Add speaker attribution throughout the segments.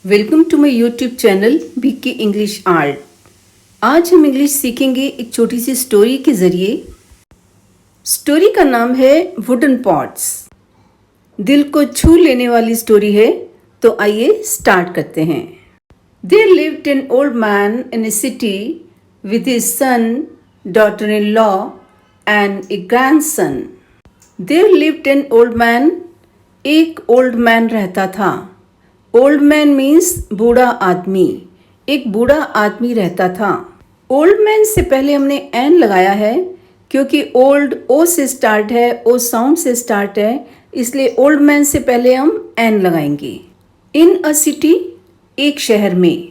Speaker 1: Welcome to my YouTube channel BK English art. आज हम English सीखेंगे एक छोटी सी स्टोरी के जरिए। स्टोरी का नाम है वुडन पॉट्स। दिल को छू लेने वाली स्टोरी है, तो आइए स्टार्ट करते हैं। There lived an old man in a city with his son, daughter-in-law and a grandson. There lived an old man. एक ओल्ड मैन रहता था। ओल्ड मैन मीन्स बूढ़ा आदमी। एक बूढ़ा आदमी रहता था। ओल्ड मैन से पहले हमने एन लगाया है क्योंकि ओल्ड ओ से स्टार्ट है, ओ साउंड से स्टार्ट है, इसलिए ओल्ड मैन से पहले हम एन लगाएंगे। इन अ सिटी, एक शहर में।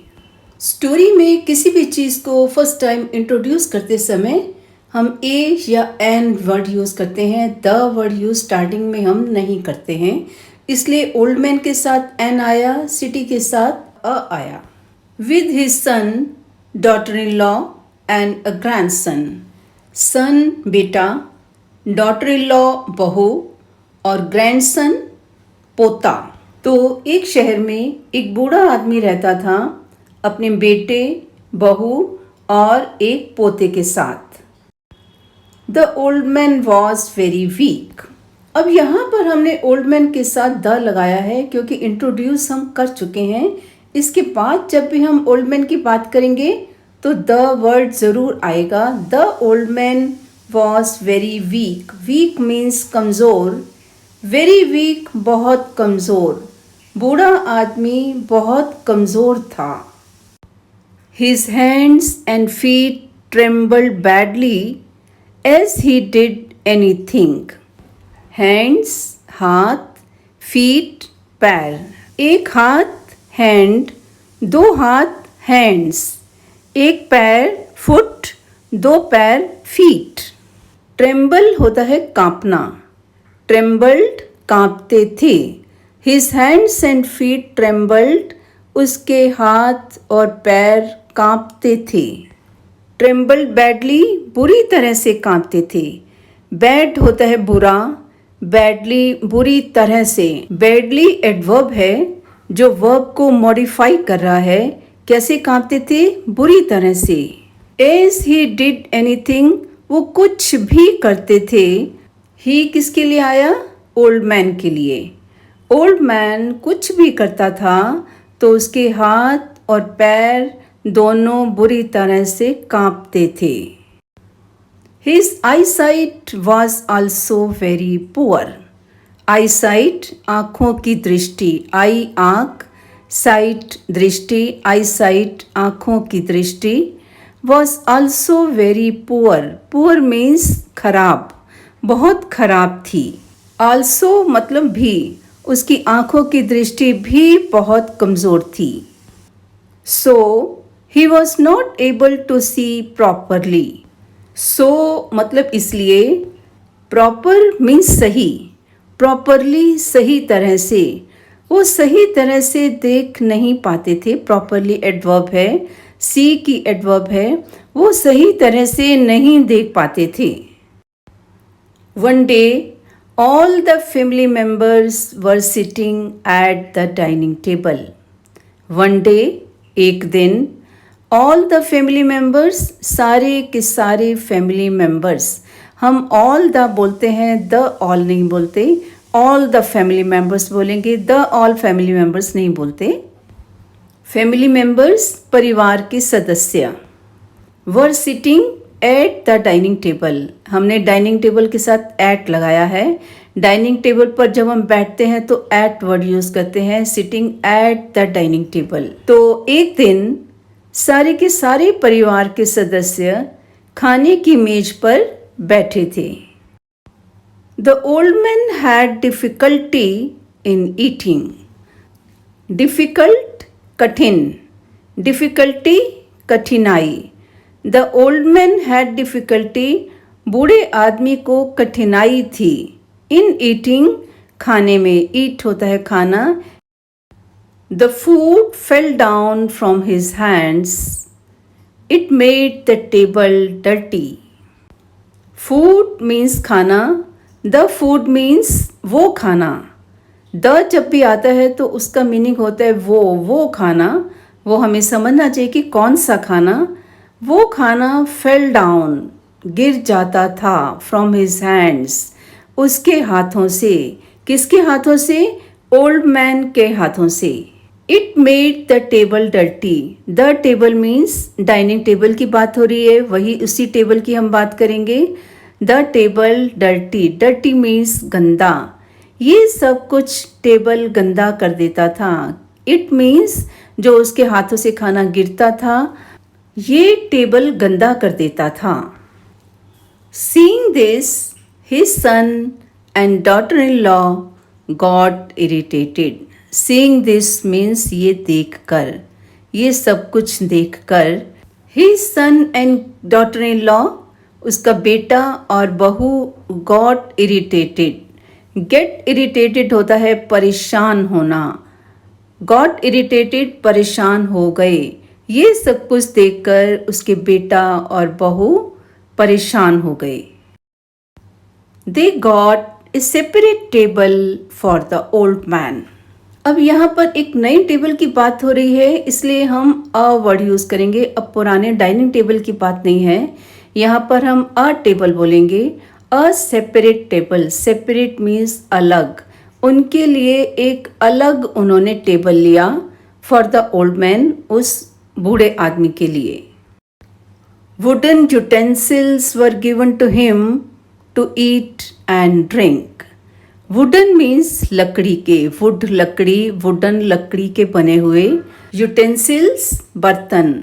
Speaker 1: स्टोरी में किसी भी चीज़ को फर्स्ट टाइम इंट्रोड्यूस करते समय हम ए या एन वर्ड यूज़ करते हैं। द वर्ड यूज स्टार्टिंग में हम नहीं करते हैं, इसलिए ओल्ड मैन के साथ एन आया, सिटी के साथ अ आया। With his son, daughter in law and a grandson. Son बेटा, डॉटर इन लॉ बहू और ग्रैंडसन पोता। तो एक शहर में एक बूढ़ा आदमी रहता था अपने बेटे, बहू और एक पोते के साथ। The old man was very week. अब यहाँ पर हमने ओल्ड मैन के साथ द लगाया है क्योंकि इंट्रोड्यूस हम कर चुके हैं। इसके बाद जब भी हम ओल्ड मैन की बात करेंगे तो द वर्ड ज़रूर आएगा। The old man was very weak. Weak means कमज़ोर। वेरी वीक बहुत कमज़ोर। बूढ़ा आदमी बहुत कमज़ोर था। His hands and feet trembled badly as he did anything. Hands हाथ, feet पैर। एक हाथ हैंड, दो हाथ हैंड्स, एक पैर फुट, दो पैर फीट। ट्रेम्बल होता है कांपना। ट्रेम्बल्ड कांपते थे। His hands and feet trembled, उसके हाथ और पैर कांपते थे। ट्रेम्बल्ड बैडली बुरी तरह से कांपते थे। बैड होता है बुरा, बैडली बुरी तरह से। बैडली एडवर्ब है जो वर्ब को मॉडिफाई कर रहा है। कैसे कांपते थे? बुरी तरह से। एज ही डिड एनीथिंग, वो कुछ भी करते थे। ही किसके लिए आया? ओल्ड मैन के लिए। ओल्ड मैन कुछ भी करता था तो उसके हाथ और पैर दोनों बुरी तरह से कांपते थे। His eyesight was also very poor. Eyesight आँखों की दृष्टि। आई आँख, साइट दृष्टि, eyesight आँखों की दृष्टि। Was also very poor. Poor means खराब, बहुत खराब थी। Also मतलब भी, उसकी आँखों की दृष्टि भी बहुत कमज़ोर थी। So he was not able to see properly. So मतलब इसलिए, proper means सही, properly सही तरह से, वो सही तरह से देख नहीं पाते थे। properly एडवर्ब है, see की एडवर्ब है, वो सही तरह से नहीं देख पाते थे। One day all the family members were sitting at the dining table. One day एक दिन, ऑल द फैमिली मेम्बर्स सारे के सारे फैमिली मेम्बर्स। हम ऑल द बोलते हैं, द ऑल नहीं बोलते। ऑल द फैमिली मेम्बर्स बोलेंगे, द ऑल फैमिली मेम्बर्स नहीं बोलते। फैमिली मेम्बर्स परिवार के सदस्य। Were sitting at the dining table. हमने डाइनिंग टेबल के साथ एट लगाया है। डाइनिंग टेबल पर जब हम बैठते हैं तो एट वर्ड यूज करते हैं। Sitting at the dining table. तो एक दिन सारे के सारे परिवार के सदस्य खाने की मेज पर बैठे थे। The old man had difficulty in eating. Difficult कठिन, डिफिकल्टी कठिनाई। The old man had difficulty, बूढ़े आदमी को कठिनाई थी। इन ईटिंग खाने में, ईट होता है खाना। The food fell down from his hands. It made the table dirty. Food means खाना. The food means वो खाना. द जब भी आता है तो उसका मीनिंग होता है वो खाना। वो हमें समझना चाहिए कि कौन सा खाना। वो खाना फेल डाउन, गिर जाता था, फ्रॉम हिज हैंड्स, उसके हाथों से। किसके हाथों से? ओल्ड मैन के हाथों से। It made the table dirty. The table means dining table की बात हो रही है, वही उसी टेबल की हम बात करेंगे। The table dirty, dirty means गंदा। ये सब कुछ टेबल गंदा कर देता था। इट मीन्स जो उसके हाथों से खाना गिरता था, ये टेबल गंदा कर देता था। Seeing this, his son and daughter-in-law got irritated. Seeing this means ये देखकर, ये सब कुछ देखकर, his son and daughter-in-law, उसका बेटा और बहू, got irritated. Get irritated होता है परेशान होना। got irritated परेशान हो गए। ये सब कुछ देखकर उसके बेटा और बहू परेशान हो गए। They got a separate table for the old man. अब यहाँ पर एक नई टेबल की बात हो रही है, इसलिए हम अ वर्ड यूज करेंगे। अब पुराने डाइनिंग टेबल की बात नहीं है, यहाँ पर हम अ टेबल बोलेंगे। A separate table, separate means अलग। उनके लिए एक अलग उन्होंने टेबल लिया। फॉर द ओल्ड मैन, उस बूढ़े आदमी के लिए। Wooden utensils were given to him to eat and drink. Wooden means लकड़ी के, wood लकड़ी, wooden लकड़ी के बने हुए। Utensils बर्तन।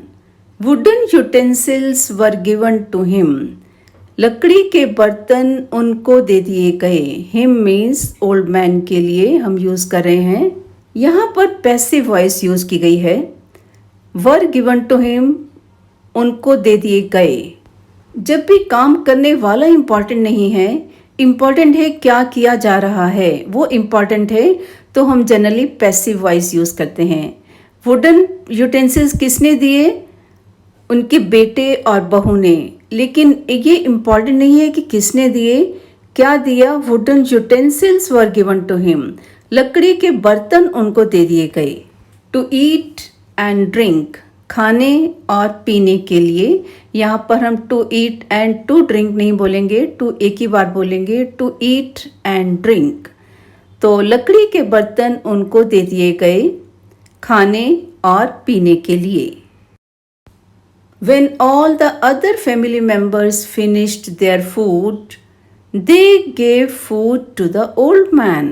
Speaker 1: Wooden utensils were given to him. लकड़ी के बर्तन उनको दे दिए गए। Him means old man के लिए हम यूज कर रहे हैं। यहाँ पर पैसिव वॉइस यूज की गई है। Were given to him, उनको दे दिए गए। जब भी काम करने वाला इम्पॉर्टेंट नहीं है, इम्पॉर्टेंट है क्या किया जा रहा है, वो इम्पॉर्टेंट है, तो हम जनरली पैसिव वॉइस यूज करते हैं। वुडन यूटेंसिल्स किसने दिए? उनके बेटे और बहू ने। लेकिन ये इम्पॉर्टेंट नहीं है कि किसने दिए, क्या दिया। Wooden utensils were given to him, लकड़ी के बर्तन उनको दे दिए गए। टू ईट एंड ड्रिंक, खाने और पीने के लिए। यहाँ पर हम to eat and to drink नहीं बोलेंगे, टू एक ही बार बोलेंगे, टू ईट एंड ड्रिंक। तो लकड़ी के बर्तन उनको दे दिए गए खाने और पीने के लिए। When all the other family members finished their food, they gave food to the old man.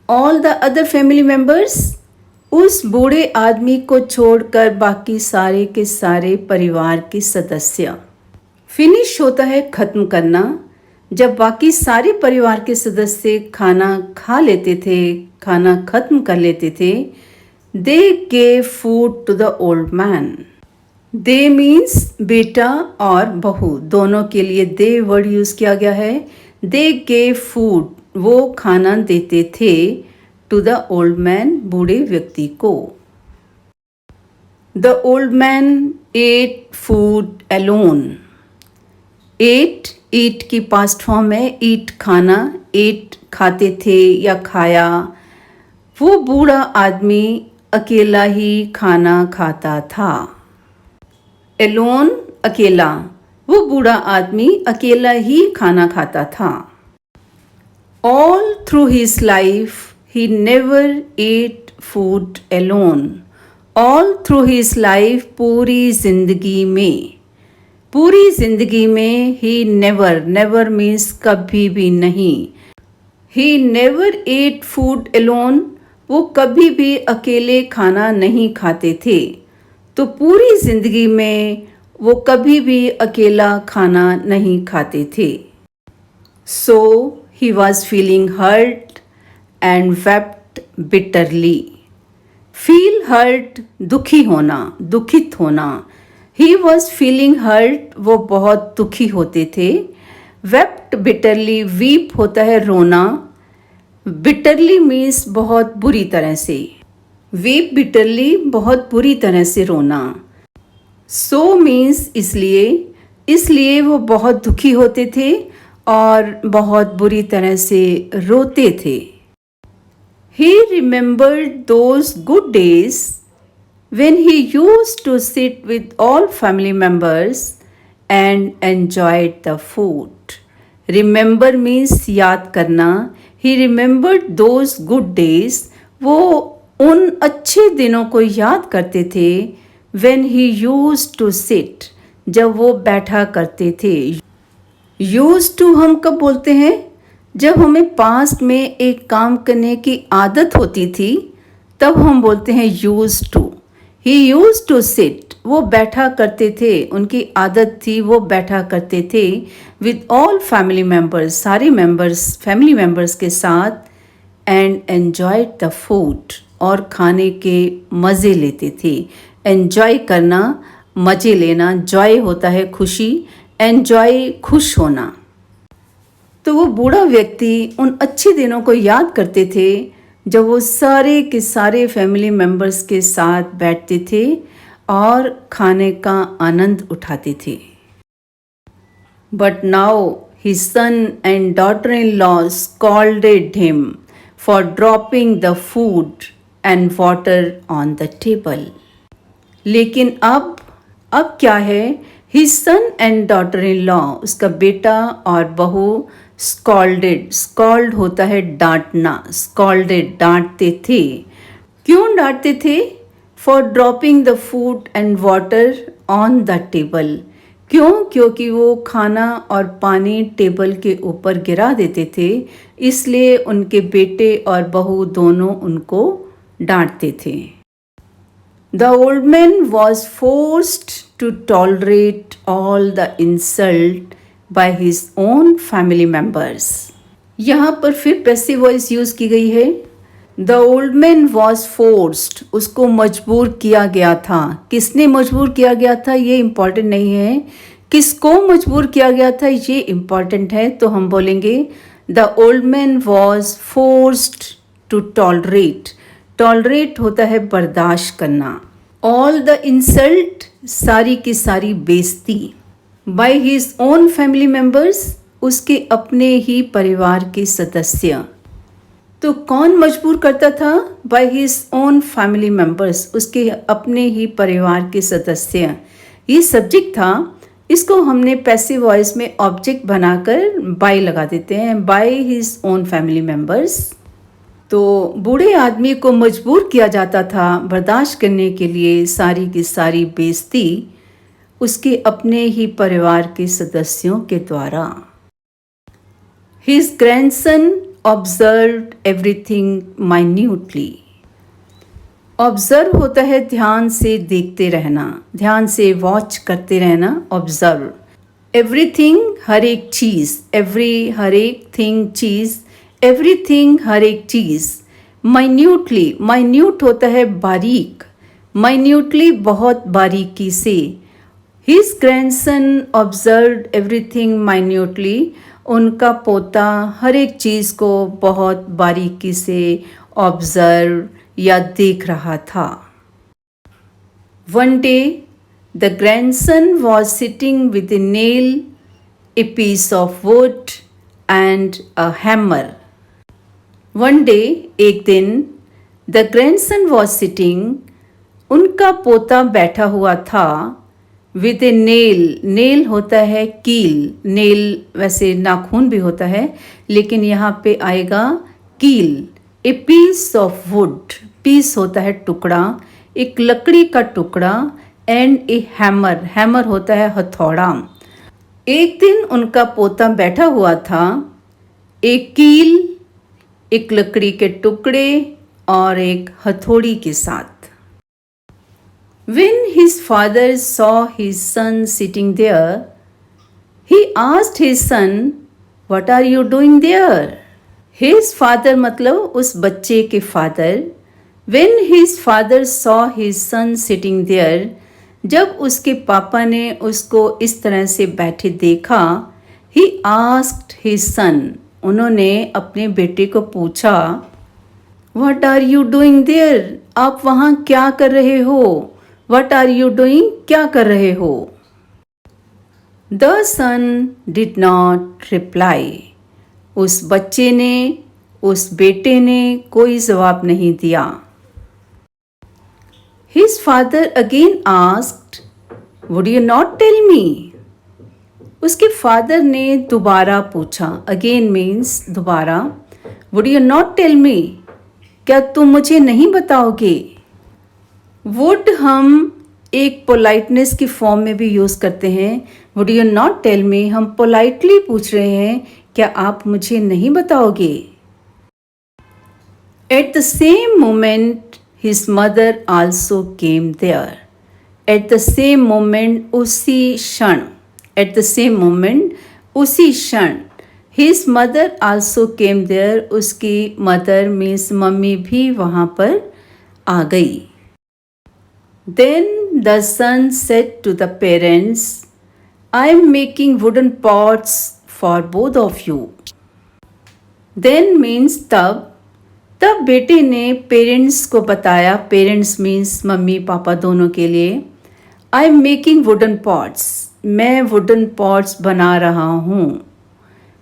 Speaker 1: All the other family members, उस बूढ़े आदमी को छोड़कर बाकी सारे के सारे परिवार के सदस्य। फिनिश होता है खत्म करना। जब बाकी सारे परिवार के सदस्य खाना खा लेते थे, खाना खत्म कर लेते थे, they gave food to the old man. They means बेटा और बहू, दोनों के लिए दे वर्ड यूज किया गया है। दे गेव फूड, वो खाना देते थे। टू द ओल्ड मैन, बूढ़े व्यक्ति को। The old man ate food alone. Ate, eat की पास्ट फॉर्म है, ईट खाना, एट खाते थे या खाया। वो बूढ़ा आदमी अकेला ही खाना खाता था। एलोन अकेला, वो बूढ़ा आदमी अकेला ही खाना खाता था। All through his life he never ate food alone. All through his life, पूरी जिंदगी में, पूरी जिंदगी में he never means कभी भी नहीं। he never ate food alone, वो कभी भी अकेले खाना नहीं खाते थे। तो पूरी जिंदगी में वो कभी भी अकेला खाना नहीं खाते थे। So he was feeling hurt and wept bitterly. Feel hurt, दुखी होना, दुखित होना। He was feeling hurt, वो बहुत दुखी होते थे। Wept bitterly, weep होता है रोना। Bitterly means बहुत बुरी तरह से। Weep bitterly, बहुत बुरी तरह से रोना। So means इसलिए, इसलिए वो बहुत दुखी होते थे और बहुत बुरी तरह से रोते थे। He remembered those good days when he used to sit with all family members and enjoyed the food. Remember means याद करना. He remembered those good days. वो उन अच्छे दिनों को याद करते थे. When he used to sit, जब वो बैठा करते थे. Used to हम कब बोलते हैं? जब हमें पास्ट में एक काम करने की आदत होती थी तब हम बोलते हैं used to. He used to sit. वो बैठा करते थे, उनकी आदत थी वो बैठा करते थे with all family members, सारे members, family members के साथ and enjoyed the food. और खाने के मज़े लेते थे. एन्जॉय करना, मज़े लेना. जॉय होता है खुशी, एन्जॉय खुश होना. तो वो बूढ़ा व्यक्ति उन अच्छे दिनों को याद करते थे जब वो सारे के सारे फैमिली मेम्बर्स के साथ बैठते थे और खाने का आनंद उठाते थे. But now his son and daughter-in-law scolded him for dropping the food and water on the table. लेकिन अब क्या है? His son and daughter-in-law, उसका बेटा और बहू scolded. Scold होता है डांटना. Scolded डांटते थे. क्यों डांटते थे? For dropping the food and water on the table. क्यों? क्योंकि वो खाना और पानी टेबल के ऊपर गिरा देते थे, इसलिए उनके बेटे और बहू दोनों उनको डांटते थे. The old man was forced to tolerate all the insult by his own family members. यहाँ पर फिर पैसिव वॉइस यूज की गई है. The old man was forced. उसको मजबूर किया गया था. किसने मजबूर किया गया था ये इम्पॉर्टेंट नहीं है. किसको मजबूर किया गया था ये इम्पॉर्टेंट है. तो हम बोलेंगे The old man was forced to tolerate. Tolerate होता है बर्दाश्त करना. All the insult, सारी की सारी बेइज्जती. By his own family members, उसके अपने ही परिवार के सदस्य. तो कौन मजबूर करता था? By his own family members, उसके अपने ही परिवार के सदस्य. ये सब्जेक्ट था. इसको हमने पैसिव वॉइस में ऑब्जेक्ट बनाकर by लगा देते हैं. By his own family members. तो बूढ़े आदमी को मजबूर किया जाता था बर्दाश्त करने के लिए सारी की सारी बेइज्जती उसके अपने ही परिवार के सदस्यों के द्वारा. His grandson observed everything minutely. Observe होता है ध्यान से देखते रहना, ध्यान से वॉच करते रहना. Observe. Everything हर एक चीज़. Every हर एक थिंग चीज़. एवरीथिंग हर एक चीज़. माइन्यूटली. माइन्यूट होता है बारीक. माइन्यूटली बहुत बारीकी से. His grandson observed everything minutely. उनका पोता हर एक चीज़ को बहुत बारीकी से ऑब्जर्व या देख रहा था. One day the grandson was sitting with a nail, a piece of wood and a hammer. One day एक दिन द ग्रैंडसन वॉज सिटिंग, उनका पोता बैठा हुआ था. With a nail. नेल होता है कील. नेल वैसे नाखून भी होता है लेकिन यहाँ पे आएगा कील. A piece of wood. Piece होता है टुकड़ा, एक लकड़ी का टुकड़ा. And A hammer. हैमर होता है हथौड़ा. एक दिन उनका पोता बैठा हुआ था एक कील, एक लकड़ी के टुकड़े और एक हथौड़ी के साथ. When his father saw his son sitting there, he asked his son, "What are you doing there?" His father मतलब उस बच्चे के father. When his father saw his son sitting there, जब उसके पापा ने उसको इस तरह से बैठे देखा, he asked his son, उन्होंने अपने बेटे को पूछा, What are you doing there? आप वहाँ क्या कर रहे हो? What are you doing? क्या कर रहे हो? The son did not reply. उस बच्चे ने उस बेटे ने कोई जवाब नहीं दिया। His father again asked, Would you not tell me? उसके फादर ने दोबारा पूछा। अगेन मीन्स दोबारा। Would you not tell me? क्या तुम मुझे नहीं बताओगे? Would हम एक पोलाइटनेस की फॉर्म में भी यूज करते हैं। Would you not tell me? हम पोलाइटली पूछ रहे हैं, क्या आप मुझे नहीं बताओगे? At the same moment, his mother also came there. At the same moment, उसी क्षण। At the same moment, उसी क्षण। His mother also came there. उसकी मदर मीन्स मम्मी भी वहाँ पर आ गई। Then the son said to the parents, I am making wooden pots for both of you. Then means तब बेटे ने पेरेंट्स को बताया। पेरेंट्स मीन्स मम्मी पापा दोनों के लिए। I am making wooden pots, मैं वुडन पॉट्स बना रहा हूँ।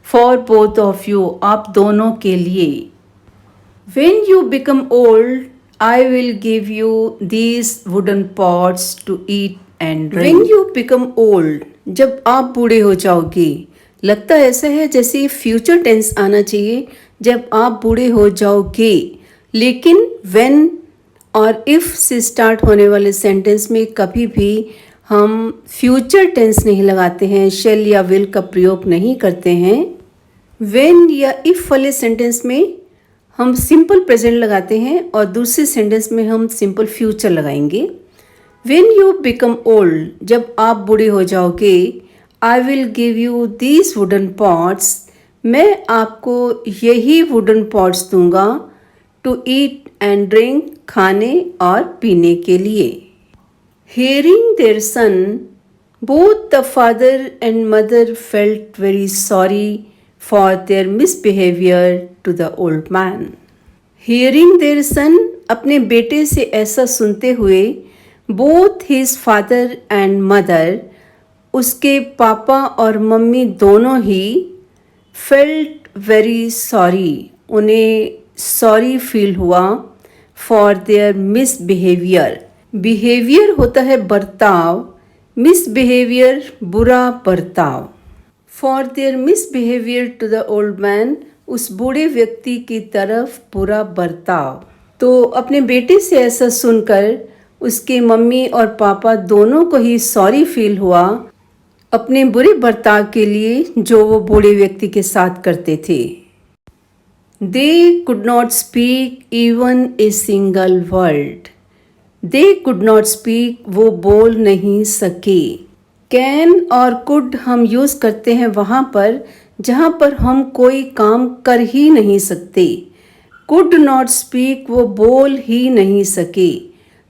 Speaker 1: फॉर बोथ ऑफ यू, आप दोनों के लिए। When you become old I will give you these wooden pots to eat and drink. When you become old, जब आप बूढ़े हो जाओगे। लगता ऐसा है जैसे फ्यूचर टेंस आना चाहिए, जब आप बूढ़े हो जाओगे, लेकिन व्हेन और इफ से स्टार्ट होने वाले सेंटेंस में कभी भी हम फ्यूचर टेंस नहीं लगाते हैं, शेल या विल का प्रयोग नहीं करते हैं। व्हेन या इफ वाले सेंटेंस में हम सिंपल प्रेजेंट लगाते हैं और दूसरे सेंटेंस में हम सिंपल फ्यूचर लगाएंगे। व्हेन यू बिकम ओल्ड, जब आप बूढ़े हो जाओगे, I will give you these wooden pots, मैं आपको यही वुडन पॉट्स दूंगा, टू ईट एंड ड्रिंक, खाने और पीने के लिए। Hearing their son, both the father and mother felt very sorry for their misbehaviour to the old man. Hearing their son, अपने बेटे से ऐसा सुनते हुए, both his father and mother, उसके पापा और मम्मी दोनों ही, फेल्ट वेरी सॉरी, उन्हें सॉरी फील हुआ, फॉर देयर मिसबिहेवियर। बिहेवियर होता है बर्ताव, मिसबिहेवियर बुरा बर्ताव। For their misbehaviour to the old man, उस बूढ़े व्यक्ति की तरफ बुरा बर्ताव। तो अपने बेटे से ऐसा सुनकर उसके मम्मी और पापा दोनों को ही सॉरी फील हुआ, अपने बुरे बर्ताव के लिए जो वो बूढ़े व्यक्ति के साथ करते थे। दे could not speak even a single word. They could not speak, वो बोल नहीं सके। कैन और कुड हम यूज करते हैं वहाँ पर जहाँ पर हम कोई काम कर ही नहीं सकते। कुड नॉट स्पीक, वो बोल ही नहीं सके।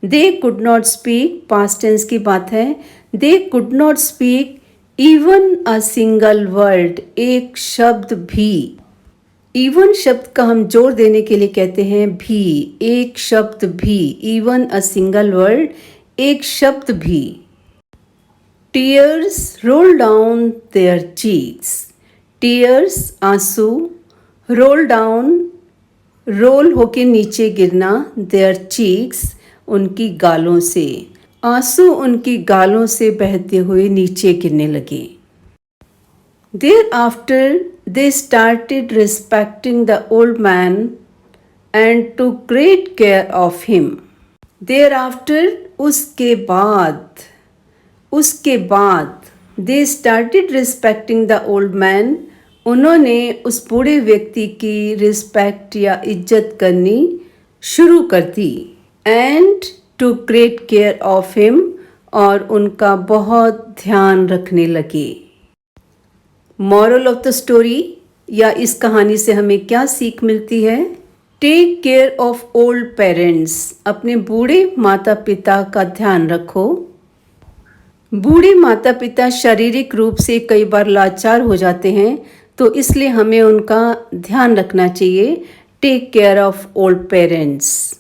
Speaker 1: They could not speak, past tense की बात है। They could not speak even a single word, एक शब्द भी। इवन शब्द का हम जोर देने के लिए कहते हैं भी, एक शब्द भी। इवन अ सिंगल वर्ड, एक शब्द भी। Tears roll down their cheeks. Tears आंसू, रोल डाउन रोल होके नीचे गिरना, देयर चीक्स उनकी गालों से। आंसू उनकी गालों से बहते हुए नीचे गिरने लगे। Thereafter they started respecting the old man and took great care of him. Thereafter उसके बाद they started respecting the old man, उन्होंने उस बूढ़े व्यक्ति की रिस्पेक्ट या इज्जत करनी शुरू कर दी। And took great care of him, और उनका बहुत ध्यान रखने लगे। मॉरल ऑफ द स्टोरी, या इस कहानी से हमें क्या सीख मिलती है? Take care of old parents, अपने बूढ़े माता पिता का ध्यान रखो। बूढ़े माता पिता शारीरिक रूप से कई बार लाचार हो जाते हैं, तो इसलिए हमें उनका ध्यान रखना चाहिए। Take care of old parents.